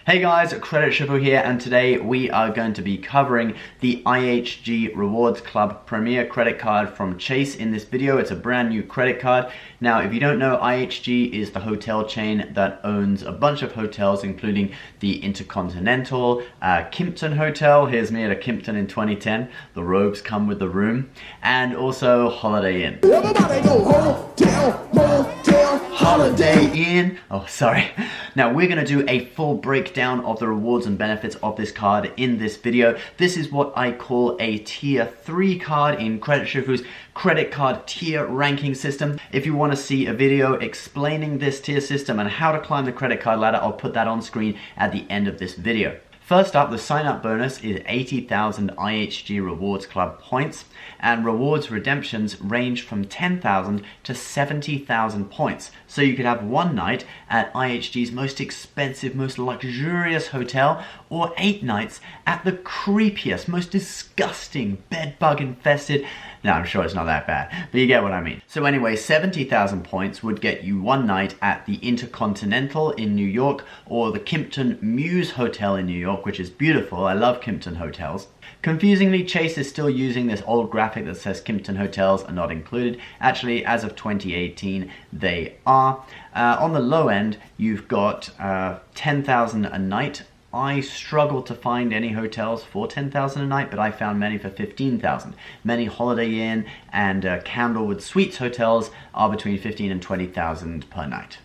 Hey guys, Credit Shuffle here, and today we are going to be covering the IHG Rewards Club Premier credit card from Chase in this video. It's a brand new credit card. Now, if you don't know, IHG is the hotel chain that owns a bunch of hotels, including the Intercontinental, Kimpton Hotel. Here's me at a Kimpton in 2010. The robes come with the room. And also Holiday Inn. Everybody go hotel, motel, Holiday Inn. Oh, sorry. Now, we're going to do a full breakdown of the rewards and benefits of this card in this video. This is what I call a tier 3 card in Credit Shuffle's credit card tier ranking system. If you want to see a video explaining this tier system and how to climb the credit card ladder, I'll put that on screen at the end of this video. First up, the sign-up bonus is 80,000 IHG Rewards Club points, and rewards redemptions range from 10,000 to 70,000 points. So you could have one night at IHG's most expensive, most luxurious hotel, or 8 nights at the creepiest, most disgusting, bed-bug infested. No, I'm sure it's not that bad, but you get what I mean. So anyway, 70,000 points would get you one night at the Intercontinental in New York, or the Kimpton Muse Hotel in New York, which is beautiful. I love Kimpton Hotels. Confusingly, Chase is still using this old graphic that says Kimpton Hotels are not included. Actually, as of 2018, they are. On the low end, you've got 10,000 a night. I struggle to find any hotels for 10,000 a night, but I found many for 15,000. Many Holiday Inn and Candlewood Suites hotels are between 15 and 20,000 per night.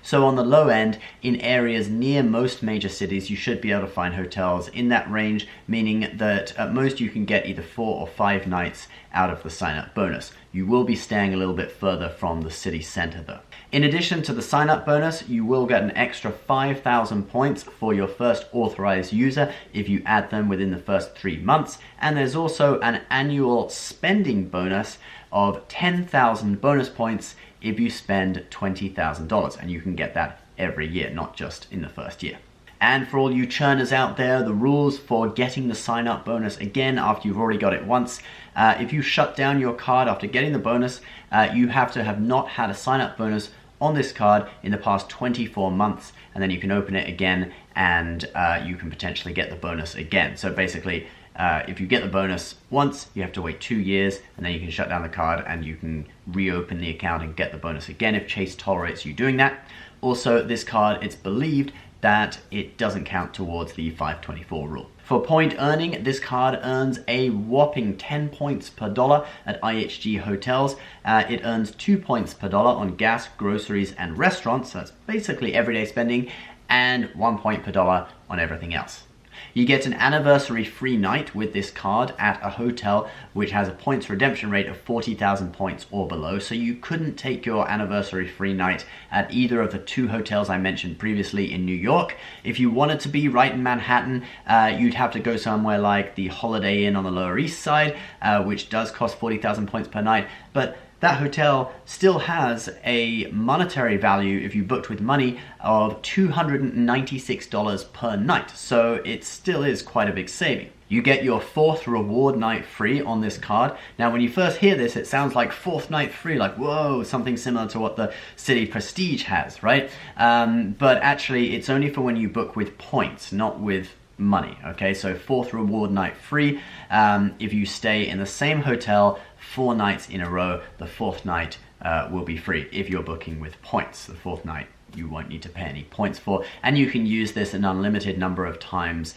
So on the low end, in areas near most major cities, you should be able to find hotels in that range, meaning that at most you can get either 4 or 5 nights out of the sign-up bonus. You will be staying a little bit further from the city center though. In addition to the sign-up bonus, you will get an extra 5,000 points for your first authorized user if you add them within the first 3 months, and there's also an annual spending bonus of 10,000 bonus points if you spend $20,000, and you can get that every year, not just in the first year. And for all you churners out there, the rules for getting the sign-up bonus again after you've already got it once, if you shut down your card after getting the bonus, you have to have not had a sign-up bonus on this card in the past 24 months, and then you can open it again and you can potentially get the bonus again. So basically, if you get the bonus once, you have to wait 2 years, and then you can shut down the card and you can reopen the account and get the bonus again if Chase tolerates you doing that. Also, this card, it's believed that it doesn't count towards the 524 rule. For point earning, this card earns a whopping 10 points per dollar at IHG hotels. It earns 2 points per dollar on gas, groceries, and restaurants. So that's basically everyday spending, and 1 point per dollar on everything else. You get an anniversary free night with this card at a hotel which has a points redemption rate of 40,000 points or below, so you couldn't take your anniversary free night at either of the 2 hotels I mentioned previously in New York. If you wanted to be right in Manhattan, you'd have to go somewhere like the Holiday Inn on the Lower East Side, which does cost 40,000 points per night, but that hotel still has a monetary value, if you booked with money, of $296 per night. So it still is quite a big saving. You get your 4th reward night free on this card. Now, when you first hear this, it sounds like 4th night free, like, whoa, something similar to what the City Prestige has, right? But actually, it's only for when you book with points, not with money, okay? So 4th reward night free. If you stay in the same hotel 4 nights in a row, the 4th night will be free if you're booking with points. The 4th night you won't need to pay any points for, and you can use this an unlimited number of times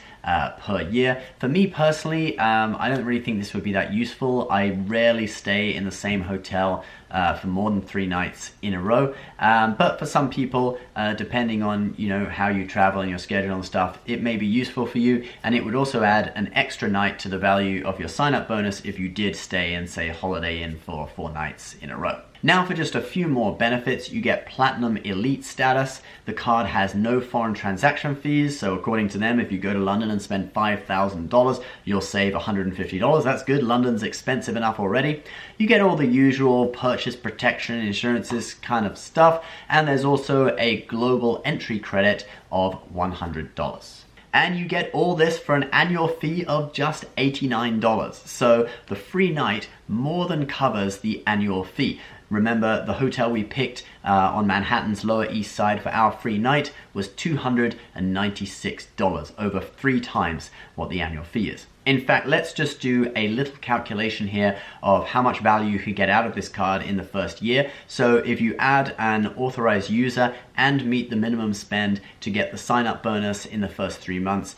per year. For me personally, I don't really think this would be that useful. I rarely stay in the same hotel for more than 3 nights in a row, but for some people, depending on how you travel and your schedule and stuff, it may be useful for you, and it would also add an extra night to the value of your sign-up bonus if you did stay in, say, Holiday Inn for 4 nights in a row. Now for just a few more benefits, you get Platinum Elite status. The card has no foreign transaction fees, so according to them, if you go to London and spend $5,000, you'll save $150. That's good. London's expensive enough already. You get all the usual purchase protection, insurances kind of stuff, and there's also a global entry credit of $100. And you get all this for an annual fee of just $89. So the free night more than covers the annual fee. Remember, the hotel we picked on Manhattan's Lower East Side for our free night was $296, over 3 times what the annual fee is. In fact, let's just do a little calculation here of how much value you could get out of this card in the first year. So if you add an authorized user and meet the minimum spend to get the sign-up bonus in the first 3 months,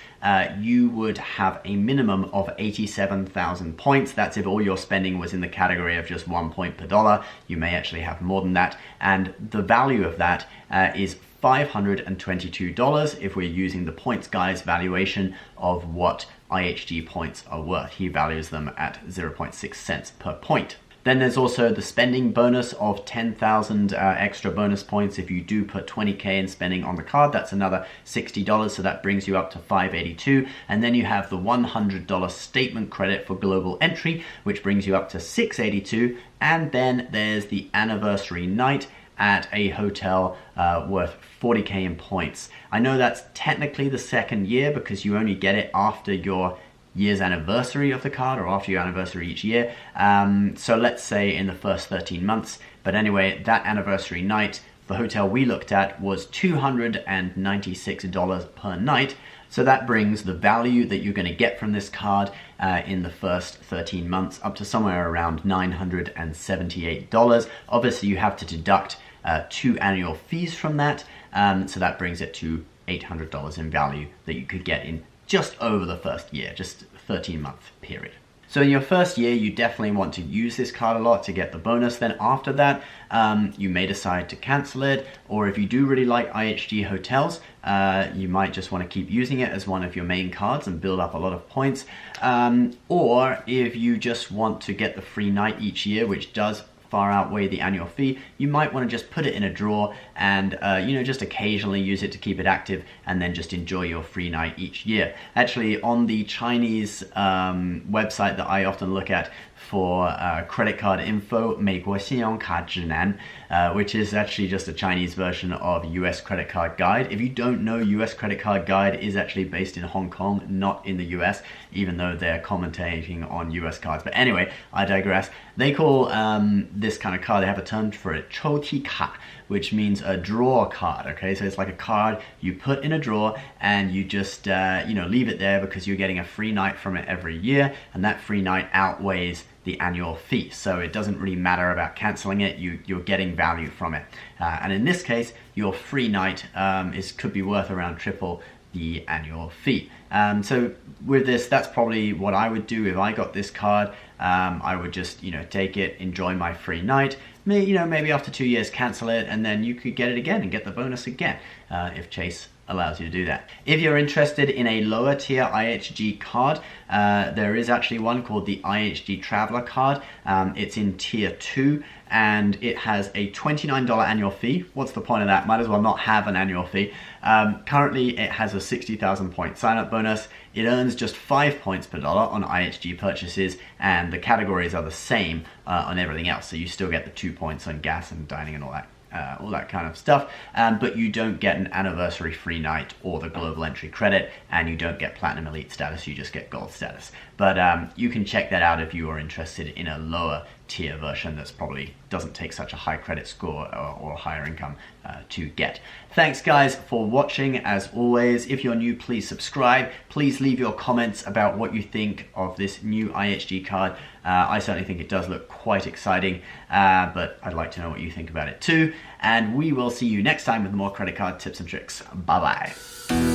you would have a minimum of 87,000 points. That's if all your spending was in the category of just 1 point per dollar. You may actually have more than that. And the value of that is $522 if we're using the points guy's valuation of what IHG points are worth. He values them at 0.6 cents per point. Then there's also the spending bonus of 10,000 extra bonus points. If you do put 20K in spending on the card, that's another $60, so that brings you up to $582. And then you have the $100 statement credit for global entry, which brings you up to $682. And then there's the anniversary night at a hotel worth 40K in points. I know that's technically the second year because you only get it after your year's anniversary of the card, or after your anniversary each year. So let's say in the first 13 months. But anyway, that anniversary night, the hotel we looked at was $296 per night. So that brings the value that you're going to get from this card in the first 13 months up to somewhere around $978. Obviously, you have to deduct 2 annual fees from that. So that brings it to $800 in value that you could get in just over the first year, just a 13-month period. So in your first year, you definitely want to use this card a lot to get the bonus. Then after that, you may decide to cancel it. Or if you do really like IHG Hotels, you might just want to keep using it as one of your main cards and build up a lot of points. Or if you just want to get the free night each year, which does far outweigh the annual fee, you might want to just put it in a drawer and just occasionally use it to keep it active, and then just enjoy your free night each year. Actually, on the Chinese website that I often look at for credit card info, 美国信用卡指南, which is actually just a Chinese version of US Credit Card Guide. If you don't know, US Credit Card Guide is actually based in Hong Kong, not in the US, even though they're commentating on US cards. But anyway, I digress. They call this kind of card, they have a term for it, 抽屉卡, which means a drawer card. Okay, so it's like a card you put in a drawer and you just leave it there because you're getting a free night from it every year, and that free night outweighs the annual fee. So it doesn't really matter about canceling it, you're getting value from it. And in this case, your free night could be worth around triple the annual fee. So with this, that's probably what I would do if I got this card. I would just take it, enjoy my free night, maybe after 2 years cancel it, and then you could get it again and get the bonus again if Chase allows you to do that. If you're interested in a lower tier IHG card, there is actually one called the IHG Traveler Card. It's in tier 2 and it has a $29 annual fee. What's the point of that? Might as well not have an annual fee. Currently it has a 60,000 point sign up bonus. It earns just 5 points per dollar on IHG purchases, and the categories are the same on everything else. So you still get the 2 points on gas and dining and all that kind of stuff, but you don't get an anniversary free night or the global entry credit, and you don't get platinum elite status, you just get gold status. But you can check that out if you are interested in a lower tier version that's probably doesn't take such a high credit score or higher income to get. Thanks guys for watching. As always, if you're new, please subscribe. Please leave your comments about what you think of this new IHG card. I certainly think it does look quite exciting, but I'd like to know what you think about it too. And we will see you next time with more credit card tips and tricks. Bye bye.